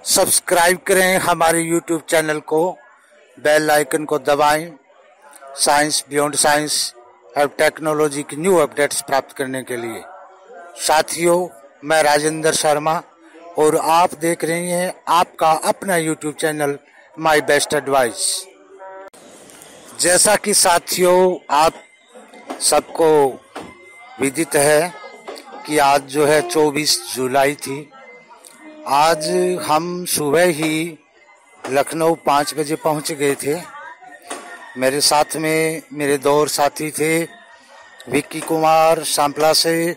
Subscribe करें हमारे YouTube channel को, बेल आइकन को दबाएं। साइंस बियॉन्ड साइंस और टेक्नोलॉजी की न्यू अपडेट्स प्राप्त करने के लिए। साथियों, मैं राजेंद्र शर्मा और आप देख रहे हैं आपका अपना YouTube channel my best advice. जैसा कि साथियों आप सबको विदित है कि आज जो है 24 जुलाई थी। आज हम सुबह ही लखनऊ 5 बजे पहुंच गए थे। मेरे साथ में मेरे दो और साथी थे, विक्की कुमार सांपला से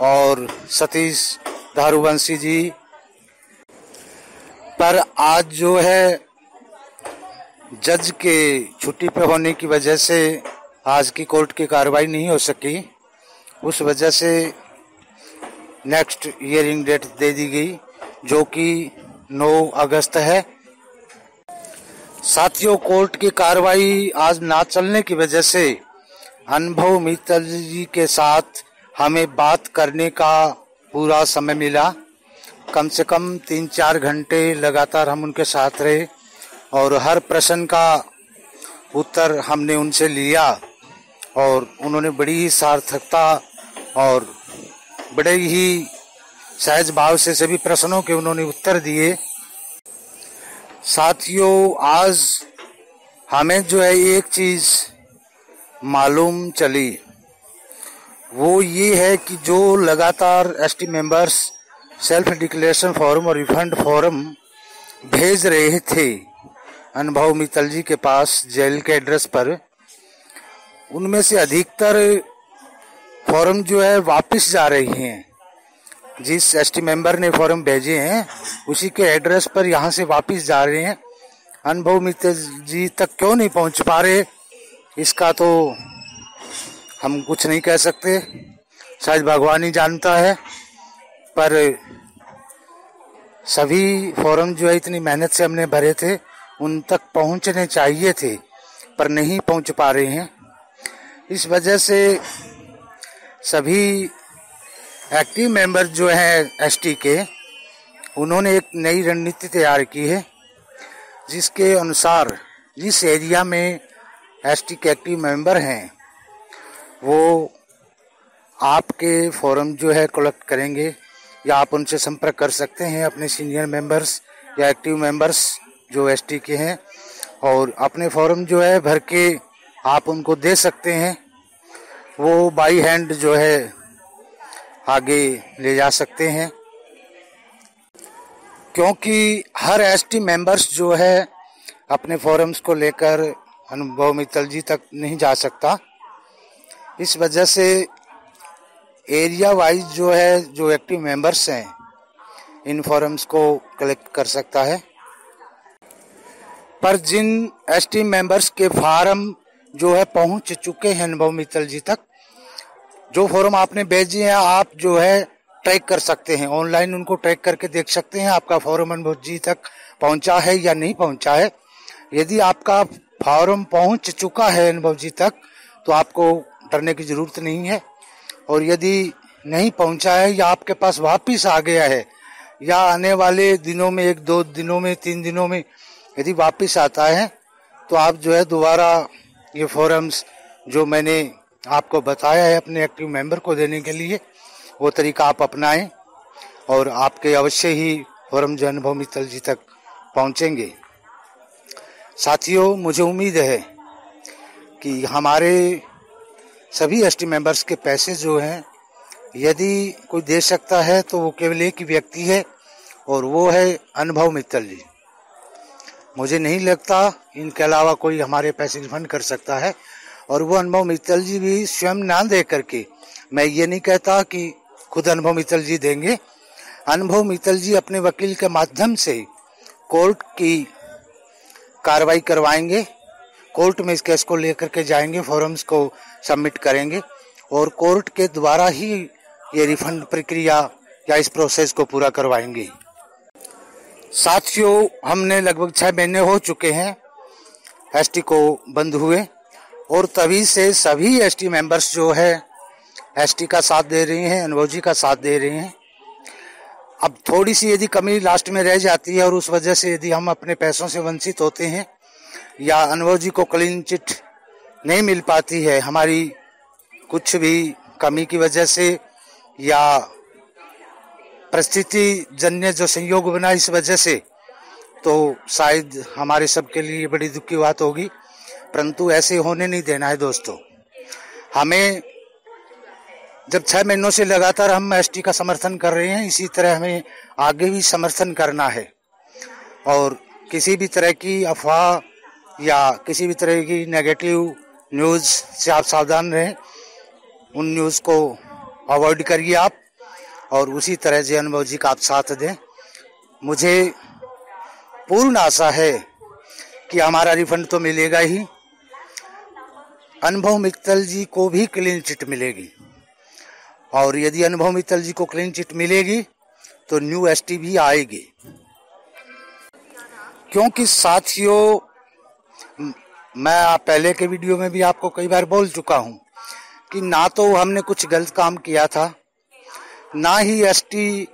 और सतीश धारुवंशी जी। पर आज जो है जज के छुट्टी पे होने की वजह से आज की कोर्ट की कार्रवाई नहीं हो सकी। उस वजह से नेक्स्ट हियरिंग डेट दे दी गई, जो कि 9 अगस्त है। साथियों, कोर्ट की कार्रवाई आज ना चलने की वजह से अनुभव मित्तल जी के साथ हमें बात करने का पूरा समय मिला। कम से कम 3-4 घंटे लगातार हम उनके साथ रहे और हर प्रश्न का उत्तर हमने उनसे लिया और उन्होंने बड़ी ही सार्थकता और बड़े ही सहज भाव से सभी प्रश्नों के उन्होंने उत्तर दिए। साथियों, आज हमें जो है एक चीज मालूम चली, वो ये है कि जो लगातार ST members self declaration form और रिफंड फॉर्म भेज रहे थे अनुभव मित्तल जी के पास जेल के एड्रेस पर, उनमें से अधिकतर फॉर्म जो है वापस जा रही हैं। जिस एसटी मेंबर ने फॉर्म भेजे हैं उसी के एड्रेस पर यहाँ से वापस जा रहे हैं। अनुभव मित्तल जी तक क्यों नहीं पहुँच पा रहे, इसका तो हम कुछ नहीं कह सकते, शायद भगवान ही जानता है। पर सभी फॉर्म जो है इतनी मेहनत से हमने भरे थे, उन तक पहुँचने चाहिए थे पर नहीं पहुँच पा रहे हैं। इस वजह से सभी एक्टिव मेंबर जो हैं एसटी के, उन्होंने एक नई रणनीति तैयार की है, जिसके अनुसार जिस एरिया में एसटी के एक्टिव मेंबर हैं वो आपके फॉर्म जो है कलेक्ट करेंगे, या आप उनसे संपर्क कर सकते हैं, अपने सीनियर मेंबर्स या एक्टिव मेंबर्स जो एसटी के हैं, और अपने फॉर्म जो है भर के आप उनको दे सकते हैं। वो बाई हैंड जो है आगे ले जा सकते हैं, क्योंकि हर एसटी मेंबर्स जो है अपने फॉर्म्स को लेकर अनुभव मित्तल जी तक नहीं जा सकता। इस वजह से एरिया वाइज जो है जो एक्टिव मेंबर्स हैं इन फॉर्म्स को कलेक्ट कर सकता है। पर जिन एसटी मेंबर्स के फॉर्म जो है पहुंच चुके हैं अनुभव मित्तल जी तक, जो फॉर्म आपने भेजे हैं आप जो है ट्रैक कर सकते हैं, ऑनलाइन उनको ट्रैक करके देख सकते हैं आपका फॉर्म अनुभव जी तक पहुंचा है या नहीं पहुंचा है। यदि आपका फॉर्म पहुंच चुका है अनुभव जी तक तो आपको डरने की जरूरत नहीं है, और यदि नहीं पहुंचा है या आपके पास वापिस आ गया है या आने वाले दिनों में 1-2 दिनों में 3 दिनों में यदि वापिस आता है तो आप जो है दोबारा ये फॉर्म्स जो मैंने आपको बताया है अपने एक्टिव मेंबर को देने के लिए, वो तरीका आप अपनाएं और आपके अवश्य ही फॉर्म जो अनुभव मित्तल जी तक पहुंचेंगे। साथियों, मुझे उम्मीद है कि हमारे सभी एसटी मेंबर्स के पैसे जो हैं यदि कोई दे सकता है तो वो केवल एक ही व्यक्ति है और वो है अनुभव मित्तल जी। मुझे नहीं लगता इनके अलावा कोई हमारे पैसे रिफंड कर सकता है, और वो अनुभव मित्तल जी भी स्वयं ना दे करके, मैं ये नहीं कहता कि खुद अनुभव मित्तल जी देंगे, अनुभव मित्तल जी अपने वकील के माध्यम से कोर्ट की कार्रवाई करवाएंगे, कोर्ट में इस केस को लेकर के जाएंगे, फॉर्म्स को सबमिट करेंगे और कोर्ट के द्वारा ही ये रिफंड प्रक्रिया या इस प्रोसेस को पूरा करवाएंगे। साथियों, हमने लगभग 6 महीने हो चुके हैं एसटी को बंद हुए, और तभी से सभी एसटी मेंबर्स जो है एसटी का साथ दे रहे हैं, अनुभव जी का साथ दे रहे हैं। अब थोड़ी सी यदि कमी लास्ट में रह जाती है और उस वजह से यदि हम अपने पैसों से वंचित होते हैं या अनुभव जी को क्लीन चिट नहीं मिल पाती है हमारी कुछ भी कमी की वजह से या परिस्थिति जन्य जो संयोग बना इस वजह से, तो शायद हमारे सबके लिए बड़ी दुख की बात होगी, परंतु ऐसे होने नहीं देना है दोस्तों। हमें जब 6 महीनों से लगातार हम एसटी का समर्थन कर रहे हैं, इसी तरह हमें आगे भी समर्थन करना है और किसी भी तरह की अफवाह या किसी भी तरह की नेगेटिव न्यूज़ से आप सावधान रहें। उन न्यूज़ को अवॉइड करिए आप और उसी तरह से अनुभव जी का आप साथ दें। मुझे पूर्ण आशा है कि हमारा रिफंड तो मिलेगा ही, अनुभव मित्तल जी को भी क्लीन चिट मिलेगी और यदि अनुभव मित्तल जी को क्लीन चिट मिलेगी तो न्यू एसटी भी आएगी। क्योंकि साथियों, मैं पहले के वीडियो में भी आपको कई बार बोल चुका हूं कि ना तो हमने कुछ गलत काम किया था, ना ही एसटी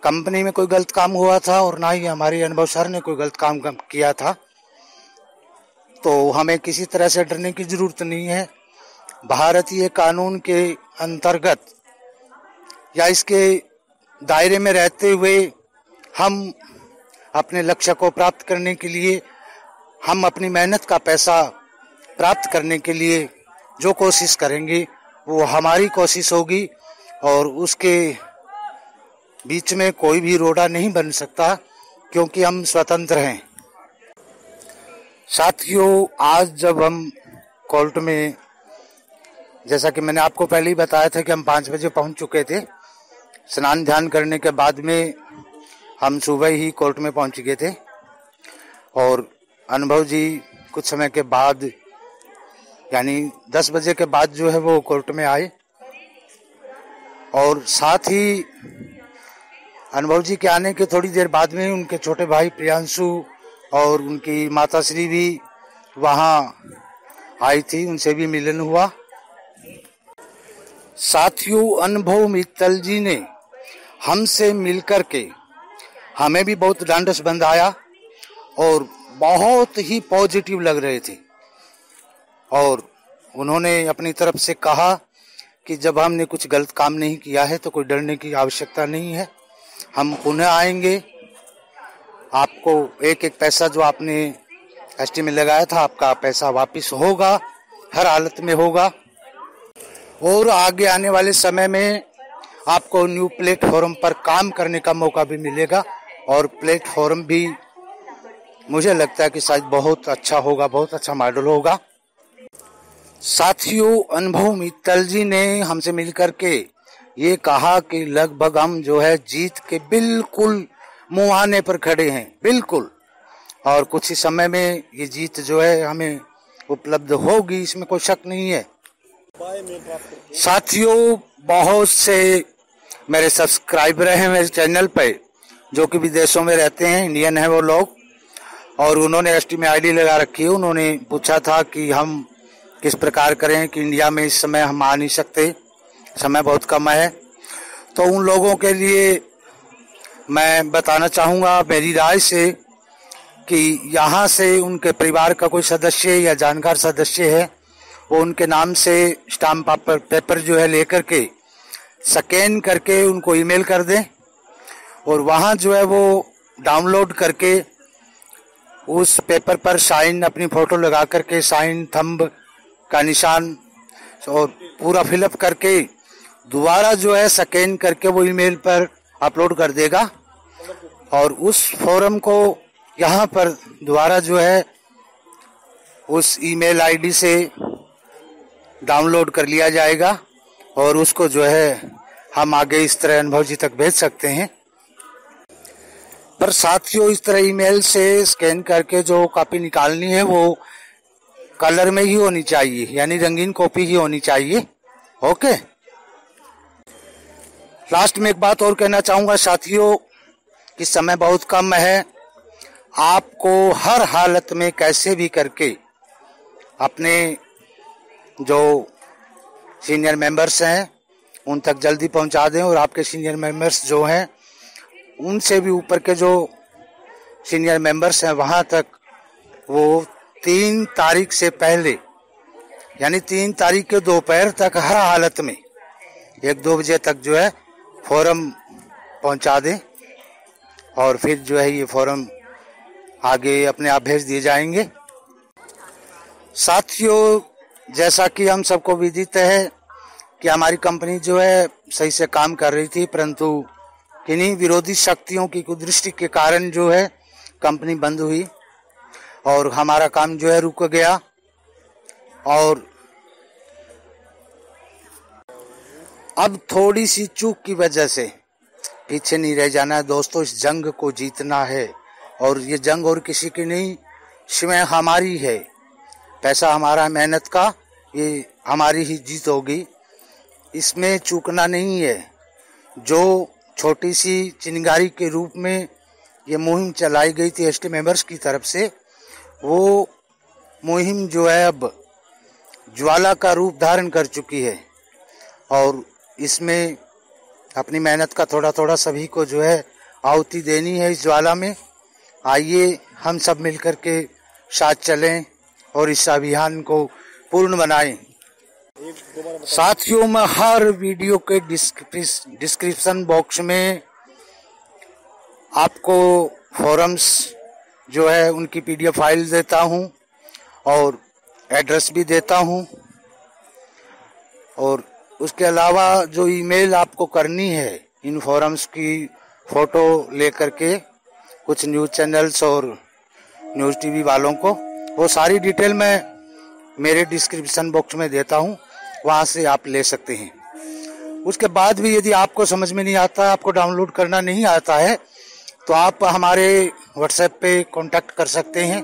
कंपनी में कोई गलत काम हुआ था और ना ही हमारे अनुभव सर ने कोई गलत काम किया था। तो हमें किसी तरह से डरने की जरूरत नहीं है। भारतीय कानून के अंतर्गत या इसके दायरे में रहते हुए हम अपने लक्ष्य को प्राप्त करने के लिए, हम अपनी मेहनत का पैसा प्राप्त करने के लिए जो कोशिश करेंगे वो हमारी कोशिश होगी और उसके बीच में कोई भी रोड़ा नहीं बन सकता, क्योंकि हम स्वतंत्र हैं। साथियों, आज जब हम कोर्ट में, जैसा कि मैंने आपको पहले ही बताया था कि हम 5 बजे पहुंच चुके थे, स्नान ध्यान करने के बाद में हम सुबह ही कोर्ट में पहुंच गए थे और अनुभव जी कुछ समय के बाद यानी 10 बजे के बाद जो है वो कोर्ट में आए और साथ ही अनुभव जी के आने के थोड़ी देर बाद में उनके छोटे भाई प्रियांशु और उनकी माताश्री भी वहां आई थी, उनसे भी मिलन हुआ। साथियों, अनुभव मित्तल जी ने हमसे मिलकर के हमें भी बहुत ढांढस बंधाया और बहुत ही पॉजिटिव लग रहे थे और उन्होंने अपनी तरफ से कहा कि जब हमने कुछ गलत काम नहीं किया है तो कोई डरने की आवश्यकता नहीं है, हम पुनः आएंगे, आपको एक एक पैसा जो आपने एसटी में लगाया था आपका पैसा वापस होगा, हर हालत में होगा और आगे आने वाले समय में आपको न्यू प्लेटफॉर्म पर काम करने का मौका भी मिलेगा और प्लेटफॉर्म भी मुझे लगता है कि शायद बहुत अच्छा होगा, बहुत अच्छा मॉडल होगा। साथियों, अनुभव मित्तल जी ने हमसे मिलकर के ये कहा कि लगभग हम जो है जीत के बिल्कुल मुहाने पर खड़े हैं, बिल्कुल, और कुछ ही समय में ये जीत जो है हमें उपलब्ध होगी, इसमें कोई शक नहीं है। साथियों, बहुत से मेरे सब्सक्राइबर हैं मेरे चैनल पे जो कि विदेशों में रहते हैं, इंडियन है वो लोग, और उन्होंने एसटी में आईडी लगा रखी है। उन्होंने पूछा था कि हम किस प्रकार करें कि इंडिया में इस समय हम आ नहीं सकते, समय बहुत कम है। तो उन लोगों के लिए मैं बताना चाहूँगा मेरी राय से कि यहाँ से उनके परिवार का कोई सदस्य या जानकार सदस्य है, वो उनके नाम से स्टाम्प पेपर जो है लेकर के स्कैन करके उनको ईमेल कर दें और वहाँ जो है वो डाउनलोड करके उस पेपर पर साइन, अपनी फोटो लगा करके साइन, थंब का निशान और पूरा फिलअप करके दोबारा जो है स्कैन करके वो ईमेल पर अपलोड कर देगा और उस फॉर्म को यहाँ पर दोबारा जो है उस ईमेल आईडी से डाउनलोड कर लिया जाएगा और उसको जो है हम आगे इस तरह अनुभव जी तक भेज सकते हैं। पर साथियों, इस तरह ईमेल से स्कैन करके जो कॉपी निकालनी है वो कलर में ही होनी चाहिए, यानी रंगीन कॉपी ही होनी चाहिए। ओके। लास्ट में एक बात और कहना चाहूँगा साथियों कि समय बहुत कम है, आपको हर हालत में कैसे भी करके अपने जो सीनियर मेंबर्स हैं उन तक जल्दी पहुंचा दें और आपके सीनियर मेंबर्स जो हैं उनसे भी ऊपर के जो सीनियर मेंबर्स हैं वहाँ तक वो 3 तारीख से पहले यानी 3 तारीख के दोपहर तक हर हालत में 1-2 बजे तक जो है फॉर्म पहुंचा दें और फिर जो है ये फॉर्म आगे अपने आप भेज दिए जाएंगे। साथियों, जैसा कि हम सबको विदित है कि हमारी कंपनी जो है सही से काम कर रही थी, परंतु किन्हीं विरोधी शक्तियों की कुदृष्टि के कारण जो है कंपनी बंद हुई और हमारा काम जो है रुक गया। और अब थोड़ी सी चूक की वजह से पीछे नहीं रह जाना है दोस्तों, इस जंग को जीतना है और ये जंग और किसी की नहीं, स्वयं हमारी है। पैसा हमारा, मेहनत का, ये हमारी ही जीत होगी, इसमें चूकना नहीं है। जो छोटी सी चिंगारी के रूप में ये मुहिम चलाई गई थी एसटी मेंबर्स की तरफ से, वो मुहिम जो है अब ज्वाला का रूप धारण कर चुकी है और इसमें अपनी मेहनत का थोड़ा थोड़ा सभी को जो है आहुति देनी है इस ज्वाला में। आइए हम सब मिलकर के साथ चलें और इस अभियान को पूर्ण बनाएं। साथियों, मैं हर वीडियो के डिस्क्रिप्शन बॉक्स में आपको फॉरम्स जो है उनकी PDF फाइल देता हूं और एड्रेस भी देता हूं और उसके अलावा जो ईमेल आपको करनी है इन फॉरम्स की फोटो लेकर के कुछ न्यूज़ चैनल्स और न्यूज़ TV वालों को, वो सारी डिटेल मैं मेरे डिस्क्रिप्शन बॉक्स में देता हूं, वहां से आप ले सकते हैं। उसके बाद भी यदि आपको समझ में नहीं आता, आपको डाउनलोड करना नहीं आता है, तो आप हमारे व्हाट्सएप पे कांटेक्ट कर सकते हैं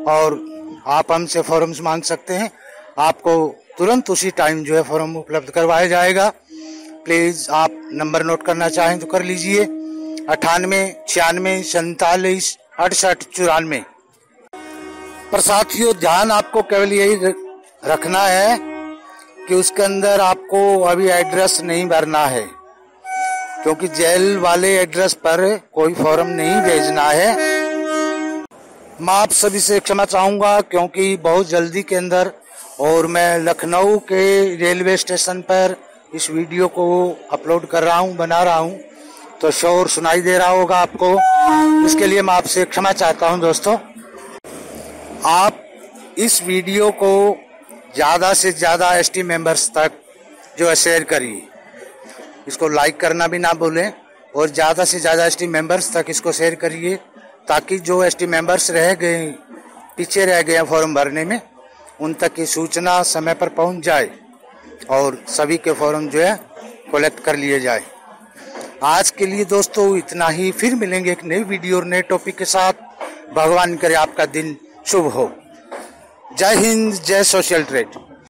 और आप हमसे फॉर्म्स मांग सकते हैं। आपको तुरंत उसी टाइम जो है फॉर्म उपलब्ध करवाया जाएगा। प्लीज आप नंबर नोट करना चाहें तो कर लीजिए, 98 96 47 68 94। पर साथियों, ध्यान आपको केवल यही रखना है कि उसके अंदर आपको अभी एड्रेस नहीं भरना है, क्योंकि जेल वाले एड्रेस पर कोई फॉर्म नहीं भेजना है। मैं आप सभी से क्षमा चाहूंगा क्योंकि बहुत जल्दी के अंदर और मैं लखनऊ के रेलवे स्टेशन पर इस वीडियो को अपलोड कर रहा हूं, बना रहा हूं, तो शोर सुनाई दे रहा होगा आपको, इसके लिए मैं आपसे क्षमा चाहता हूं। दोस्तों, आप इस वीडियो को ज़्यादा से ज़्यादा एसटी मेंबर्स तक जो है शेयर करिए, इसको लाइक करना भी ना भूलें और ज़्यादा से ज़्यादा एसटी मेंबर्स तक इसको शेयर करिए, ताकि जो एसटी मेंबर्स रह गए, पीछे रह गए फॉर्म भरने में, उन तक की सूचना समय पर पहुंच जाए और सभी के फॉर्म जो है कलेक्ट कर लिए जाए। आज के लिए दोस्तों इतना ही, फिर मिलेंगे एक नई वीडियो और नए टॉपिक के साथ। भगवान करे आपका दिन शुभ हो। जय हिंद, जय सोशल ट्रेड।